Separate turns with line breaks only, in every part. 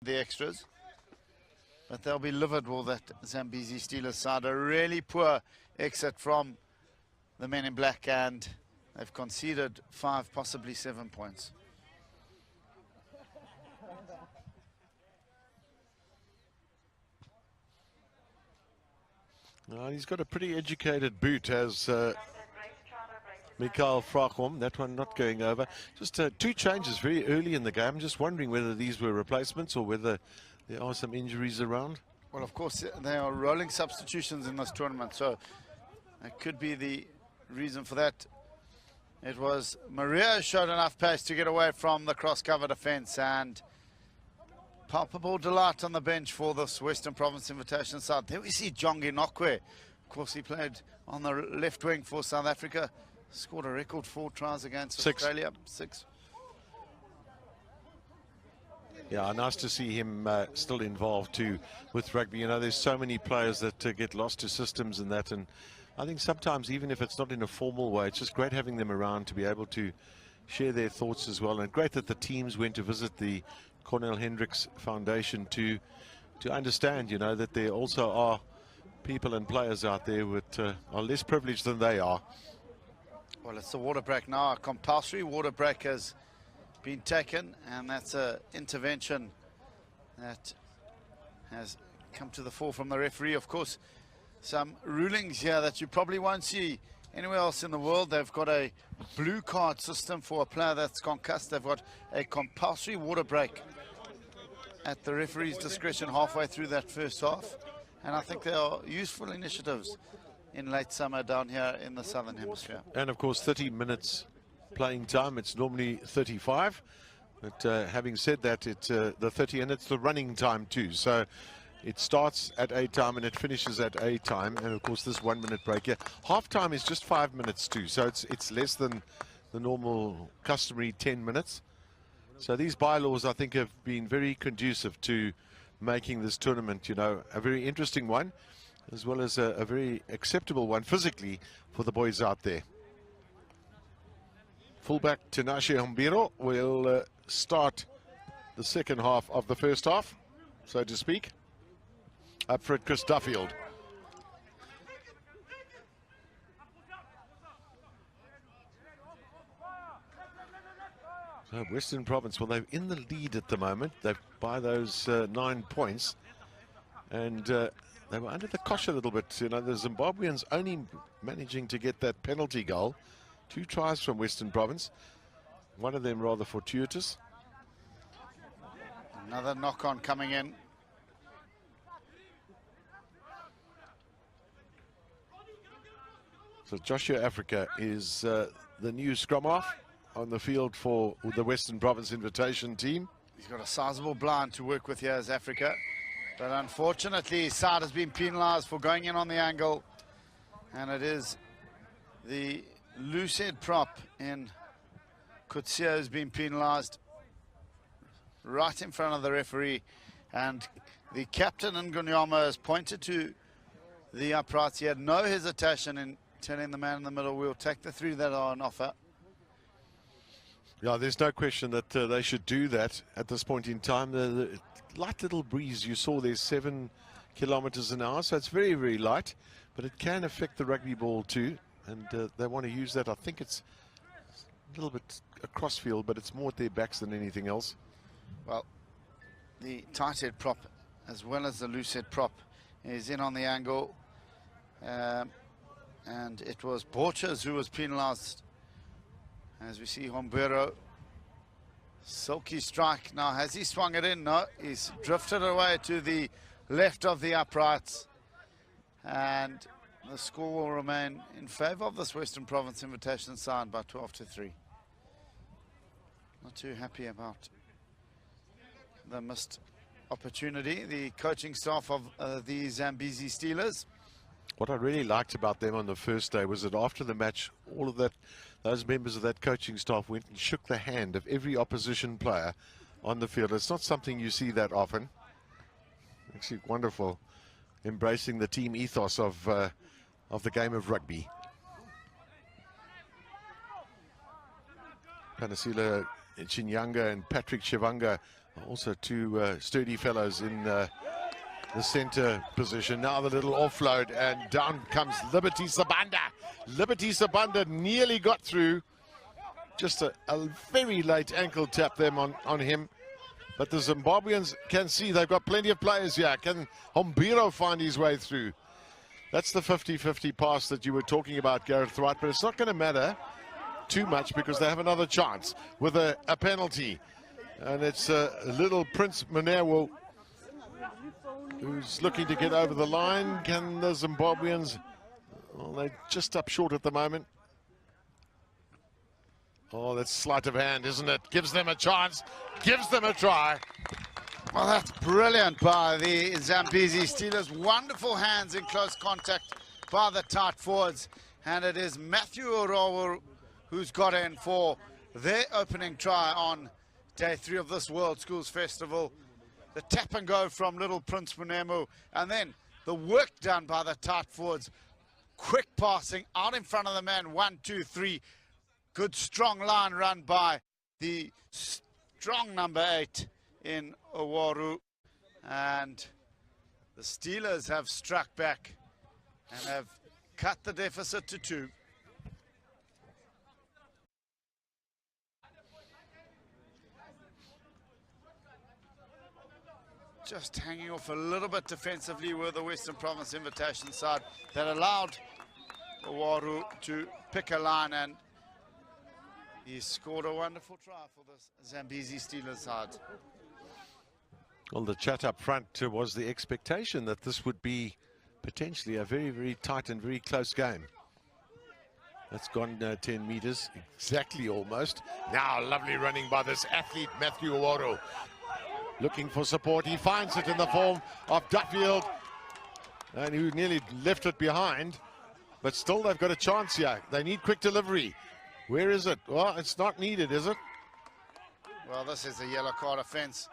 the extras. But they'll be livid, will that Zambezi Steelers side. A really poor exit from the men in black, and they've conceded 5, possibly 7 points.
He's got a pretty educated boot, as Mikael Frachom. That one not going over. Just 2 changes very early in the game. I'm just wondering whether these were replacements or whether there are some injuries around.
Well, of course, they are rolling substitutions in this tournament, so that could be the reason for that. It was Maria showed enough pace to get away from the cross-cover defense, and palpable delight on the bench for this Western Province Invitation side. There we see Jongi Nokwe. Of course, he played on the left wing for South Africa. Scored a record 4 tries against Australia. 6.
Yeah, nice to see him still involved too with rugby. You know, there's so many players that get lost to systems and that, and I think sometimes, even if it's not in a formal way, it's just great having them around to be able to share their thoughts as well. And great that the teams went to visit the Cornel Hendricks Foundation to understand, you know, that there also are people and players out there that are less privileged than they are.
Well, it's the water break now. A compulsory water break has been taken, and that's an intervention that has come to the fore from the referee. Of course, some rulings here that you probably won't see anywhere else in the world. They've got a blue card system for a player that's concussed. They've got a compulsory water break at the referee's discretion halfway through that first half. And I think they are useful initiatives in late summer down here in the Southern Hemisphere.
And of course, 30 minutes playing time. It's normally 35. But having said that, it's the 30, and it's the running time too. So it starts at A time and it finishes at A time. And of course, this 1 minute break here. Half time is just 5 minutes too. So it's less than the normal customary 10 minutes. So these bylaws, I think, have been very conducive to making this tournament, you know, a very interesting one, as well as a very acceptable one physically for the boys out there. Fullback Tinashe Hombiro will start the second half of the first half, so to speak. Up for it, Chris Duffield. So Western Province, well, they're in the lead at the moment. They're by those 9 points. And they were under the cosh a little bit. You know, the Zimbabweans only managing to get that penalty goal. 2 tries from Western Province. One of them rather fortuitous.
Another knock-on coming in.
So Joshua Africa is the new scrum half on the field for the Western Province Invitation team.
He's got a sizable blind to work with here as Africa. But unfortunately, his side has been penalised for going in on the angle. And it is the loose head prop in Kutsia who's been penalised right in front of the referee. And the captain in Gunyama has pointed to the uprights. He had no hesitation in telling the man in the middle, we'll take the 3 that are on offer.
Yeah, there's no question that they should do that at this point in time. The light little breeze you saw there's 7 kilometers an hour, so it's very, very light, but it can affect the rugby ball too, and they want to use that. I think it's a little bit across field, but it's more at their backs than anything else.
Well, the tight head prop as well as the loose head prop is in on the angle, and it was Borchers who was penalised. As we see Hombero, silky strike. Now, has he swung it in? No, he's drifted away to the left of the uprights. And the score will remain in favour of this Western Province Invitation side by 12-3. Not too happy about the missed opportunity. The coaching staff of the Zambezi Steelers.
What I really liked about them on the first day was that after the match, all of those members of that coaching staff went and shook the hand of every opposition player on the field. It's not something you see that often. Actually wonderful, embracing the team ethos of the game of rugby. Panasila Chinyanga and Patrick Chivanga Also two sturdy fellows in the center position. Now the little offload, and down comes Liberty Sabanda. Liberty Sabanda nearly got through. Just a very late ankle tap them on him. But the Zimbabweans can see they've got plenty of players here. Can Hombiro find his way through? That's the 50-50 pass that you were talking about, Gareth Wright, but it's not going to matter too much because they have another chance with a penalty. And it's little Prince Manewo who's looking to get over the line. Can the Zimbabweans... Well, they're just up short at the moment. Oh, that's sleight of hand, isn't it? Gives them a chance, gives them a try.
Well, that's brilliant by the Zambezi Steelers. Wonderful hands in close contact by the tight forwards. And it is Matthew Orowo who's got in for their opening try on day 3 of this World Schools Festival. The tap and go from little Prince Munemu, and then the work done by the tight forwards. Quick passing out in front of the man, 1, 2, 3. Good strong line run by the strong number 8 in Owaru. And the Steelers have struck back and have cut the deficit to 2. Just hanging off a little bit defensively were the Western Province Invitation side that allowed Owaru to pick a line, and he scored a wonderful try for the Zambezi Steelers side.
Well, the chat up front was the expectation that this would be potentially a very, very tight and very close game. That's gone 10 meters, exactly almost. Now, lovely running by this athlete, Matthew Owaru. Looking for support, he finds it in the form of Duffield, and who nearly left it behind, but still they've got a chance here. They need quick delivery. Where is it? Well, it's not needed, is it?
Well, this is a yellow card offence.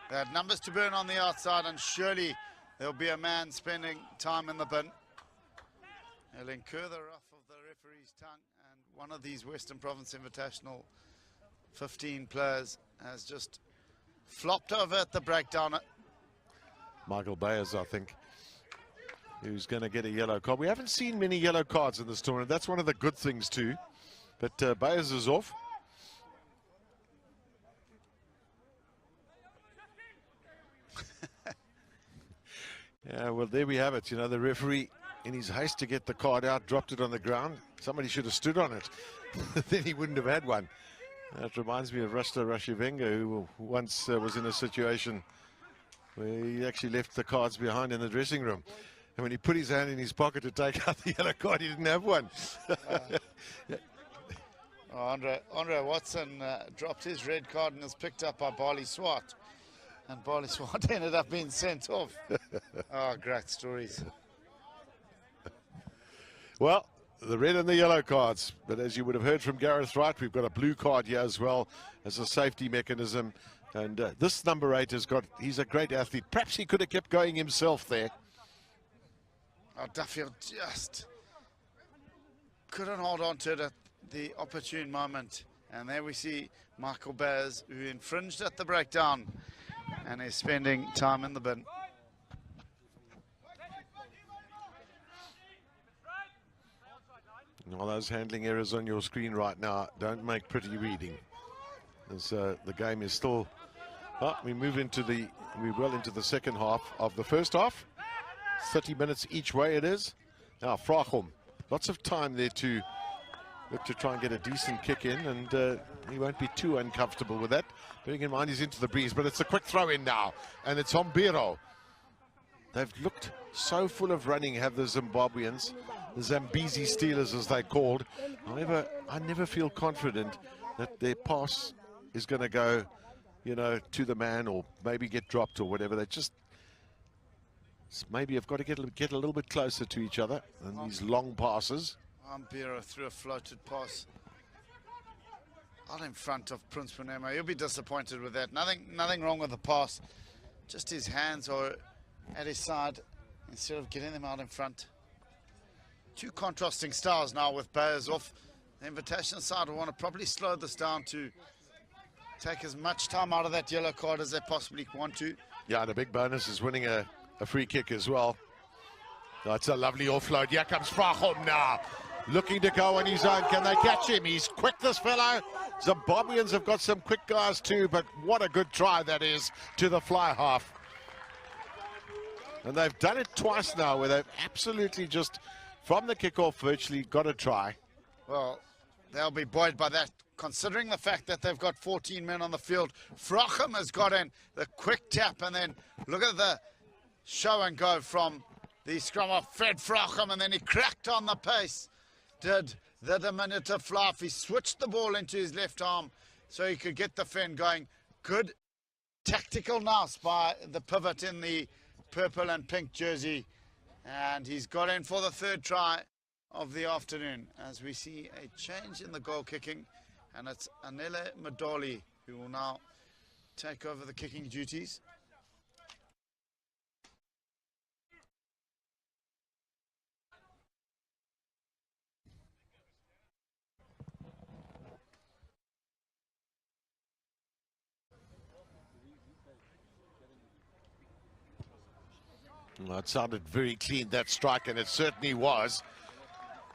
They had numbers to burn on the outside, and surely there'll be a man spending time in the bin. He'll incur the wrath of the referee's tongue, and one of these Western Province Invitational 15 players has just flopped over at the breakdown.
Michael Bayers, I think, who's going to get a yellow card. We haven't seen many yellow cards in this tournament. That's one of the good things too. But Bayers is off. Yeah, well, there we have it. You know, the referee, in his haste to get the card out, dropped it on the ground. Somebody should have stood on it. Then he wouldn't have had one. That reminds me of Rasta Rashivenga, who once was in a situation where he actually left the cards behind in the dressing room. And when he put his hand in his pocket to take out the yellow card, he didn't have one.
Andre Watson dropped his red card and was picked up by Barley Swart. And Barley Swart ended up being sent off. Oh, great stories.
Well, the red and the yellow cards, but as you would have heard from Gareth Wright, we've got a blue card here as well as a safety mechanism. And this number 8 he's a great athlete. Perhaps he could have kept going himself there.
Oh, Duffield just couldn't hold on to it at the opportune moment. And there we see Michael Bayers, who infringed at the breakdown and is spending time in the bin.
All those handling errors on your screen right now don't make pretty reading. As the game is still... Oh, we're well into the second half of the first half. 30 minutes each way it is. Now, Frachom, lots of time there to try and get a decent kick in, and he won't be too uncomfortable with that. Bearing in mind he's into the breeze, but it's a quick throw in now, and it's Hombiro. They've looked so full of running, have the Zimbabweans, the Zambezi Steelers as they're called. However, I never feel confident that their pass is going to go, you know, to the man or maybe get dropped or whatever. They just maybe have got to get a little bit closer to each other than these long passes.
Hombiro threw a floated pass out in front of Prince Munemu. He'll be disappointed with that. Nothing wrong with the pass. Just his hands are at his side instead of getting them out in front. Two contrasting styles now with Bayers off. The invitation side will want to probably slow this down to take as much time out of that yellow card as they possibly want to.
Yeah, and a big bonus is winning a free kick as well. That's a lovely offload. Here comes Frachom now. Looking to go on his own. Can they catch him? He's quick, this fellow. Zimbabweans have got some quick guys too, but what a good try that is to the fly half. And they've done it twice now, where they've absolutely just, from the kickoff, virtually got a try.
Well, they'll be buoyed by that, considering the fact that they've got 14 men on the field. Frachom has got in the quick tap, and then look at the show and go from the scrum off Fred Frachom, and then he cracked on the pace. Did the diminutive fluff. He switched the ball into his left arm so he could get the fin going. Good tactical nous by the pivot in the purple and pink jersey. And he's got in for the third try of the afternoon, as we see a change in the goal kicking. And it's Anele Madoli who will now take over the kicking duties.
Well, it sounded very clean, that strike, and it certainly was.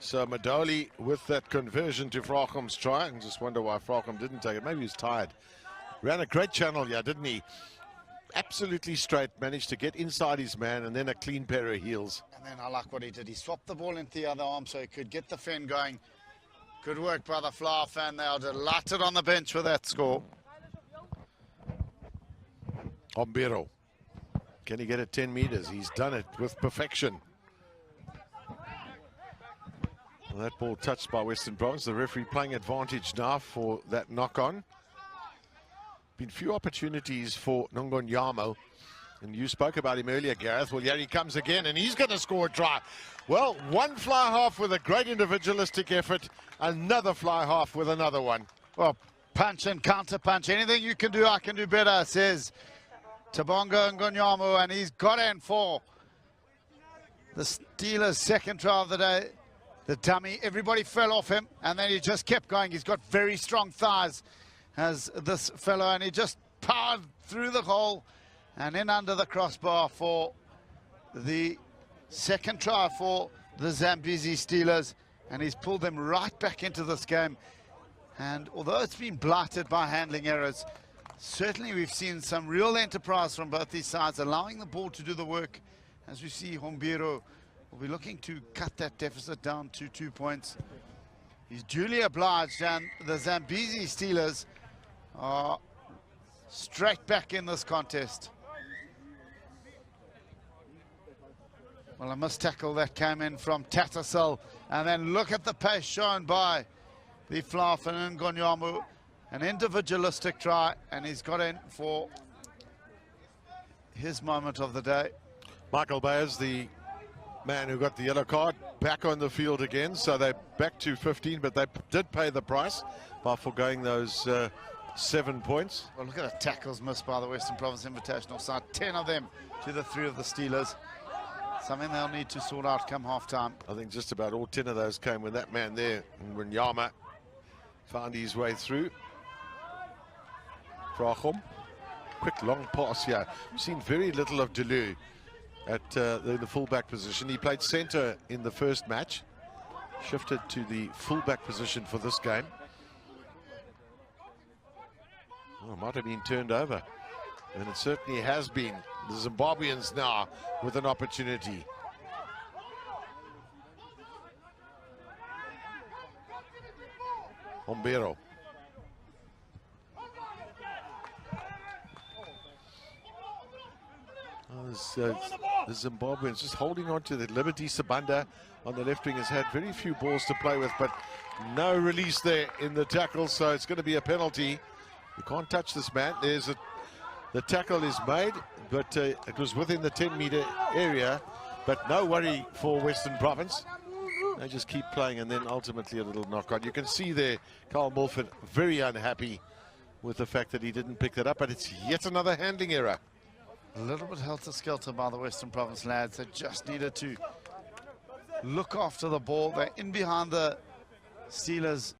So Madoli with that conversion to Frachom's try, and just wonder why Frachom didn't take it. Maybe he was tired. Ran a great channel, yeah, didn't he? Absolutely straight, managed to get inside his man, and then a clean pair of heels.
And then I like what he did. He swapped the ball into the other arm so he could get the fin going. Good work by the Flower fan. They are delighted on the bench with that score.
Ombero. Can he get it 10 meters? He's done it with perfection. Well, that ball touched by Western Province. The referee playing advantage now for that knock-on. Been few opportunities for Nongonyamo. And you spoke about him earlier, Gareth. Well, here he comes again, and he's going to score a try. Well, one fly half with a great individualistic effort. Another fly half with another one.
Well, punch and counter punch. Anything you can do, I can do better, says Tabongo Ngonyamo, and he's got in for the Steelers' second try of the day. The dummy, everybody fell off him, and then he just kept going. He's got very strong thighs, as this fellow, and he just powered through the hole and in under the crossbar for the second try for the Zambezi Steelers, and he's pulled them right back into this game. And although it's been blighted by handling errors, certainly we've seen some real enterprise from both these sides, allowing the ball to do the work. As we see, Hombiro will be looking to cut that deficit down to 2 points. He's duly obliged, and the Zambezi Steelers are straight back in this contest. Well, a missed tackle that came in from Tatasel, and then look at the pace shown by the Flaf and Ngonyamu. An individualistic try, and he's got in for his moment of the day.
Michael Bayers, the man who got the yellow card, back on the field again. So they're back to 15, but they did pay the price by foregoing those 7 points.
Well, look at the tackles missed by the Western Province Invitational side. 10 of them to the 3 of the Steelers. Something they'll need to sort out come half-time.
I think just about all 10 of those came when that man there, when Yama found his way through. Frachom, quick long pass here. We've seen very little of Delu at the fullback position. He played center in the first match, shifted to the fullback position for this game. Oh, might have been turned over, and it certainly has been. The Zimbabweans now with an opportunity. Ombero. The Zimbabweans just holding on to the Liberty. Sabanda on the left wing has had very few balls to play with, but no release there in the tackle, so it's going to be a penalty. You can't touch this man. The tackle is made, but it was within the 10-meter area, but no worry for Western Province. They just keep playing, and then ultimately a little knock-on. You can see there Carl Mulford very unhappy with the fact that he didn't pick that up, but it's yet another handling error.
A little bit helter-skelter by the Western Province lads. They just needed to look after the ball. They're in behind the Steelers